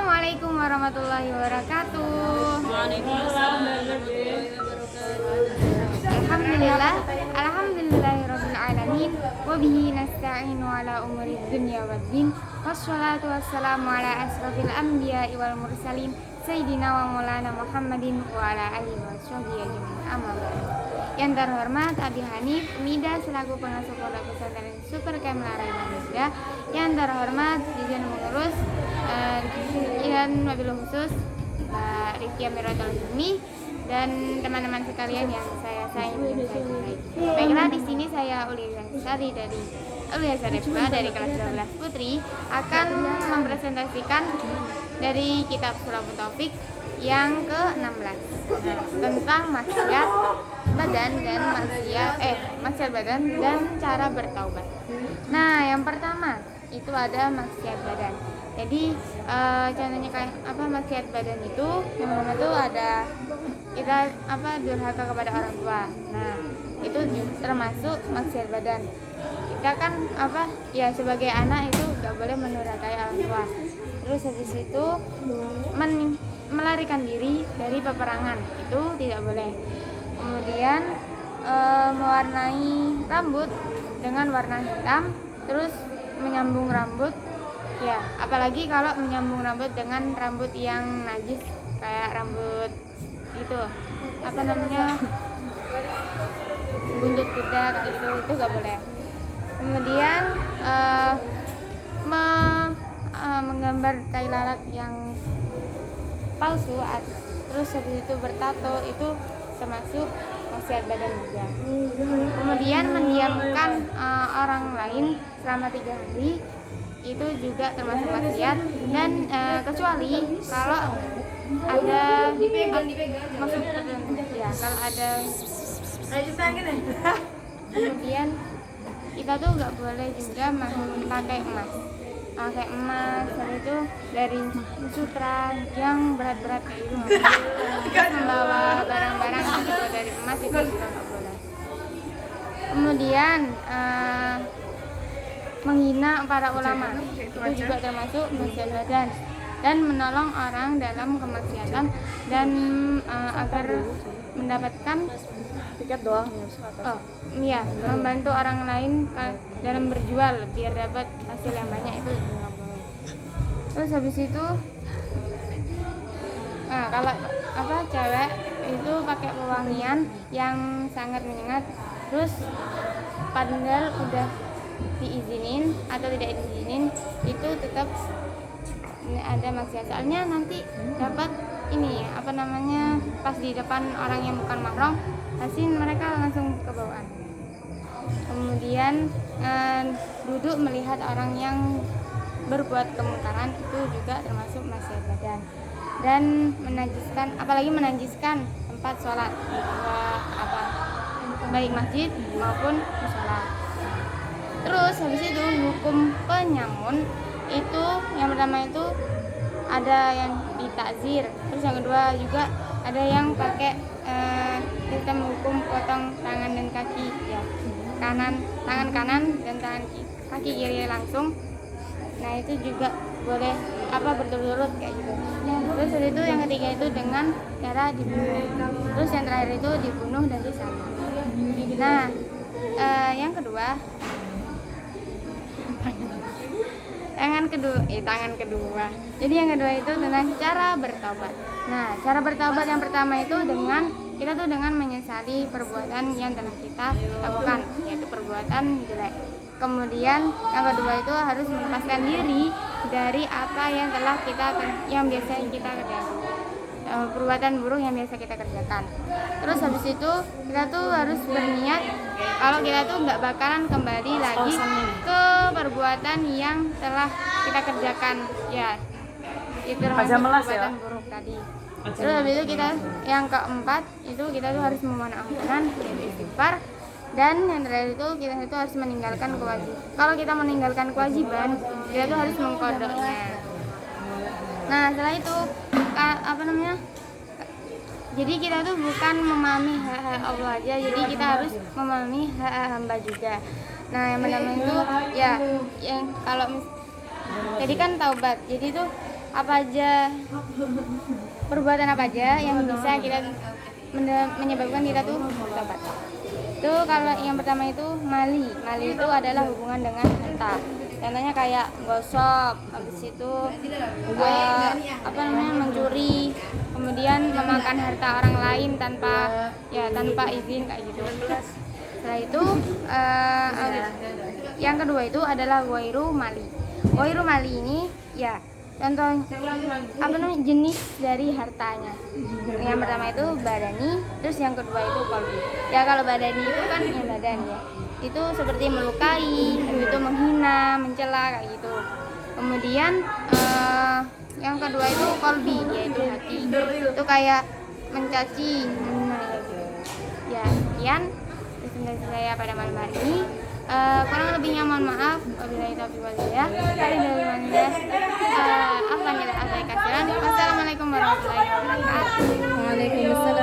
Assalamualaikum warahmatullahi wabarakatuh. Waalaikumsalam warahmatullahi wabarakatuh. Alhamdulillah, alhamdulillahirabbil alamin wa bihi nasta'inu ala umuri dunya waddin. Wassalatu wassalamu ala asrofil anbiya'i wal mursalin sayyidina wa maulana Muhammadin wa ala alihi washabihi ajmain. Amma ba'du. Yang terhormat Abi Hanif Mida selaku pengasuh Pondok Pesantren Super Kemlara Indonesia. Yang terhormat Dirjen Mengurus dan wabil khusus Mbak Rifki Amiratul Bumi dan teman-teman sekalian yang saya sayangi dan saya cintai. Baiklah, di sini saya Ulia Sari dari Ulia Sarifah dari kelas 12 Putri akan mempresentasikan dari kitab Surah Taufik yang ke-16 tentang maksiat badan dan maksiat badan dan cara bertaubat. Nah, yang pertama itu ada maksiat badan. Jadi contohnya kayak apa maksiat badan itu yang pertama itu ada kita durhaka kepada orang tua. Nah, itu termasuk maksiat badan. Kita kan sebagai anak itu nggak boleh mendurhakai orang tua. Terus habis itu melarikan diri dari peperangan itu tidak boleh. Kemudian mewarnai rambut dengan warna hitam, terus menyambung rambut. Ya, apalagi kalau menyambung rambut dengan rambut yang najis kayak rambut itu buntut kuda itu nggak boleh. Kemudian menggambar tai lalat yang palsu, terus habis itu bertato itu termasuk maksiat badan juga. Kemudian mendiamkan orang lain selama 3 hari itu juga termasuk maksiat dan kecuali kalau ada maksud ya kalau ada kemudian kita tuh nggak boleh juga pakai emas dan itu dari sutra yang berat-berat kayak itu terus membawa barang-barang yang dibuat dari emas itu juga nggak boleh. Kemudian menghina para ulama itu juga termasuk maksiat badan dan menolong orang dalam kemaksiatan dan agar mendapatkan Tiket doang membantu orang lain dalam berjual biar dapat hasil yang banyak itu nggak boleh. Terus habis itu kalau cewek itu pakai pewangian yang sangat menyengat, terus padahal udah diizinin atau tidak diizinin itu tetap ada maksiat, soalnya nanti dapat pas di depan orang yang bukan mahram pasti mereka langsung kebawaan. Kemudian duduk melihat orang yang berbuat kemungkaran itu juga termasuk maksiat badan dan menajiskan tempat sholat baik masjid maupun musola. Terus habis itu hukum penyamun itu yang pertama itu ada yang ditakzir, terus yang kedua juga ada yang pakai sistem hukum potong tangan dan kaki ya, tangan kanan dan kaki kiri langsung. Nah itu juga boleh berturut-turut kayak gitu. Terus itu yang ketiga itu dengan cara dibunuh, terus yang terakhir itu dibunuh dan disalib. Nah yang kedua tangan kedua. Jadi yang kedua itu tentang cara bertaubat. Nah, cara bertaubat yang pertama itu dengan menyesali perbuatan yang telah kita lakukan, yaitu perbuatan jelek. Kemudian yang kedua itu harus melepaskan diri dari apa yang biasa kita kerjakan. Perbuatan buruk yang biasa kita kerjakan. Terus habis itu kita tuh harus berniat kalau kita tuh nggak bakalan kembali lagi ke perbuatan yang telah kita kerjakan ya, itu termasuk perbuatan buruk tadi. Terus habis itu kita yang keempat itu kita tuh harus memohon ampunan yaitu istighfar, dan yang terakhir itu kita itu harus meninggalkan kewajiban. Kalau kita meninggalkan kewajiban kita tuh harus mengkodoknya. Nah setelah itu jadi kita tuh bukan memahami hak Allah aja, jadi kita harus memahami hak hamba juga. Nah yang pertama itu ya yang kalau jadi kan taubat, jadi tuh apa aja perbuatan apa aja yang bisa kita menyebabkan kita tuh tobat. Itu kalau yang pertama itu mali itu adalah hubungan dengan harta. Contohnya kayak gosok, habis itu mencuri, kemudian memakan harta orang lain tanpa izin kayak gitu. Setelah itu yang kedua itu adalah wairu mali. Wairu mali ini ya contoh jenis dari hartanya. Yang pertama itu badani, terus yang kedua itu qalbi. Ya kalau badani itu kan yang badan ya. Itu seperti melukai, itu menghina, mencela kayak gitu. Kemudian yang kedua itu qalbi, yaitu hati. Itu kayak mencaci, ya sekian dari saya pada malam hari ini. Kurang lebihnya mohon maaf. Wabillahi taufiq wal hidayah. Wassalamualaikum warahmatullahi wabarakatuh. Waalaikumsalam